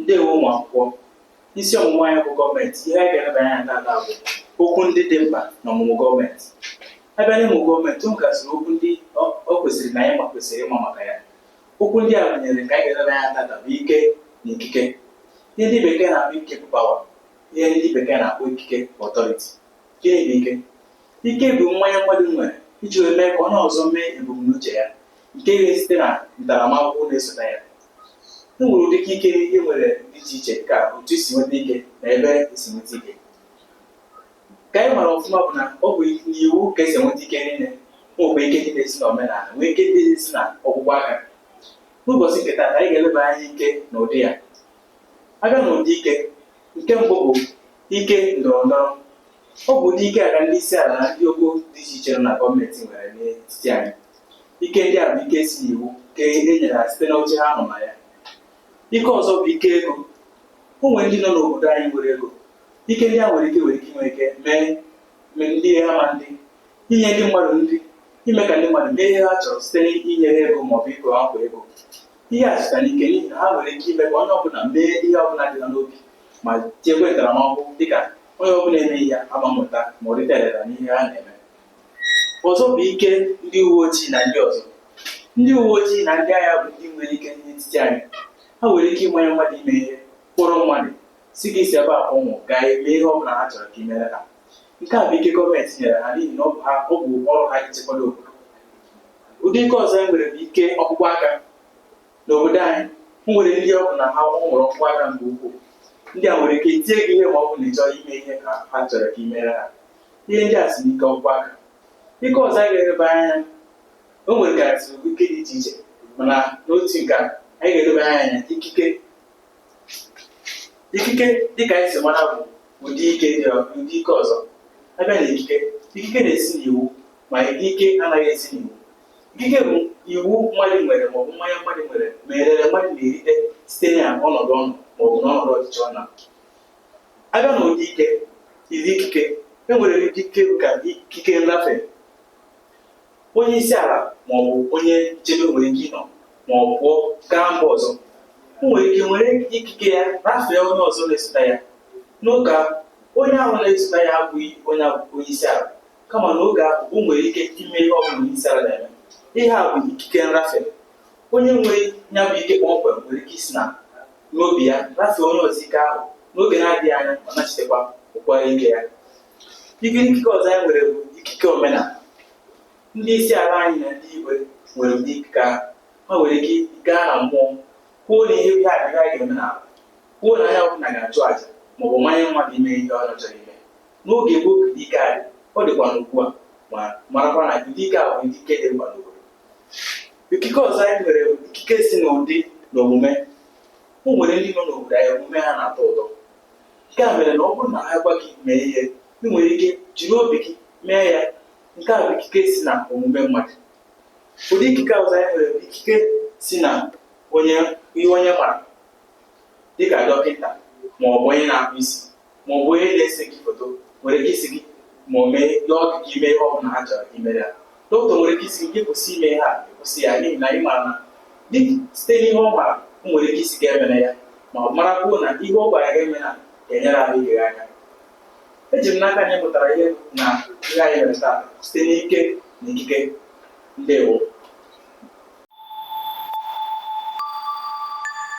Ndewo ụmụ akwụkwọ, isi ọmụmụ anyị bụ gọọmenti. Ihe anyị ga-eleba anya tata bụ okwu ndị dị mkpa n'ọmụmụ gọọmenti. Abịa n'ịmụ gọọmenti, ụmụ gasịrị okwu ndị o kwesịrị na anyị kwesịrị ịma maka ya. Okwu ndị a gụnyere nke anyị ga-eleba anya tata bụ ike na ikike. Ihe ndị bekee na-akpọ ike bụ pawa, ihe ndị bekee na-akpọ ikike ọtọriti. Gịnị bụ ike? Ike bụ mmanya mmadụ nwere iji wee mee ka onye ọzọ mee ebumnuche ya, nke ga-esite na ntaramahụhụ na-esote ya. E nwere ụdị ike ihe nwere dị iche iche ka otu isi nweta ike na ebe esi nweta ike. Ka anyị mara ọfụma bụ na ọ bụ n'iwu ka esi enweta ike niile. Nwekwa ike ndị na-esi na omenala, nwee ike ndị na-esi na ọgbụgba aka. N'ụbọchị nke taata, anyị ga-eleba anya ike na ụdị ya. Abịa na ụdị ike, nke mbụ bụ ike ndọrọ ndọrọ. Ọ bụ ụdị ike aka ndị isi ala na ndị okwu dị iche iche nọ na gọọmenti nwere n'etiti anyị. Ike ndị a bụ ike si n'iwu nke e nyere ha site n'oche ha nọ na ya. Ike ọzọ bụ ike ego. O nwere ndị nọ n'obodo anyị nwere ego. Ike ndị a nwere ike inwe ike mee ndị ama ndị, inye ndị mmadụ nri, ime ka ndị mmadụ mee ihe ha chọrọ site n'inyere ego maọbụ ịkụ akwa ego. Ihe a site n'ike n'ihi na ha nwere ike ime ka onye ọbụla mee ihe ọbụla dị n'obi ma chekwa ntaramahụhụ dịka onye ọbụla emeghị ya ama mmụta ma ọ rite elera n'ihe ha na-eme. Ọzọ bụ ike ndị uwe ojii na ndị ọzọ. Ndị uwe ojii na ndị agha bụ ndị nwere ike n'etiti anyị. Ha nwere ike ịmanye mmadụ ime ihe, kpọrọ mmadụ, si gị si ebe a ụmụ gaa eme ihe ọbụla ha chọrọ ka imere ha. Nke a bụ ike gọọmenti nyere ha n'ihi na ọ bụ ọrụ ha ichekwado obodo. Ụdị ike ọzọ e nwere bụ ike ọkpụkpọ aka. N'obodo anyị, nwere ndị ọ bụ na ha nwere ọkpụkpọ aka nke ukwuu. Ndị a nwere ike itinye gị ihe ma ọ bụ na ịchọrọ ime ihe ka ha chọrọ ka imere ha. Ihe ndị a si n'ike ọkpụkpọ aka. Ike ọzọ anyị ga-eleba anya, o nwere gasị ike dị iche iche, mana n'otu nke a anyị ga-eleba anya ikike. Ikike dịka anyị si mara bụ ụdị ike ọzọ. Abịa na ikike na-esi n'iwu ma ikike anaghị esi n'iwu. Ikike bụ iwu mmadụ nwere maọbụ mmanya mmadụ nwere ma elele mmadụ na-erite site na ọnọdụ ọnụ maọbụ n'ọnọdụ ọchịchị ọ na. Abịa na ụdị ikike, e nwere ikike ka ikike nrafe. Onye isi ala maọbụ onye nchebe nwere ike ịnọ ma ọ pụọ gaa mba ọzọ. O nwere ike nwere ikike ya rafee onye ọzọ na-esote ya. N'oge onye ahụ na-esote ya abụghị onye isi ala, kama n'oge ahụ o nwere ike ime ihe ọ bụla onye isi ala na-eme. Ihe a bụ ikike nrafe. Onye nwere ya bụ ike kpọmkwem nwere ike isi na n'obi ya rafee onye ọzọ ike ahụ n'oge na-adịghị anya ma nachitekwa ụkwara ike ya. Ikike ọzọ anyị nwere bụ ikike omenala. Ndị isi ala anyị na ndị igwe nwere ụdị ikike ahụ. Ha nwere ike gaa na mmụọ kwuo na ihe a adịghị anyị ga-eme n'ala, kwuo na anya ọbụla ga-achụ àjà maọbụ mmanye mmadụ ime ihe ọ chọrọ ime. N'oge gboo ka ike a dị, ọ dịkwa n'ugbu a, ma marakwa na ụdị ike a bụ ikike dị mkpa n'obodo. Ikike ọzọ anyị nwere ikike si n'ụdị na omume. O nwere ndị nọ n'obodo anyị omume ha na-atọ ụtọ. Nke a mere na ọ bụrụ na ha gwa gị mee ihe, ị nwere ike jiri obi gị mee ya. Nke a bụ ikike si na omume mmadụ. Ụdị ikike ọzọ anyị nwere ikike si na ihe onye mara, dịka dọkịta maọbụ onye na-akpụ isi maọbụ onye na-ese gị foto nwere ike isi gị ma o mee ọgụ gị ime ihe ọ bụla ha chọrọ ka imere ya. Dọkịta nwere ike isi gị kwụsị ime ha kwụsị ya n'ihi na ị mara na site n'ihe ọ mara o nwere ike isi gị emere ya, ma ọ marakwuo na ihe ọ gwara gị eme na ga-enyere ahụ ike anya. Eji m n'aka anyị mụtara ihe na ihe anyị mere taa site n'ike na ikike. Ndewo.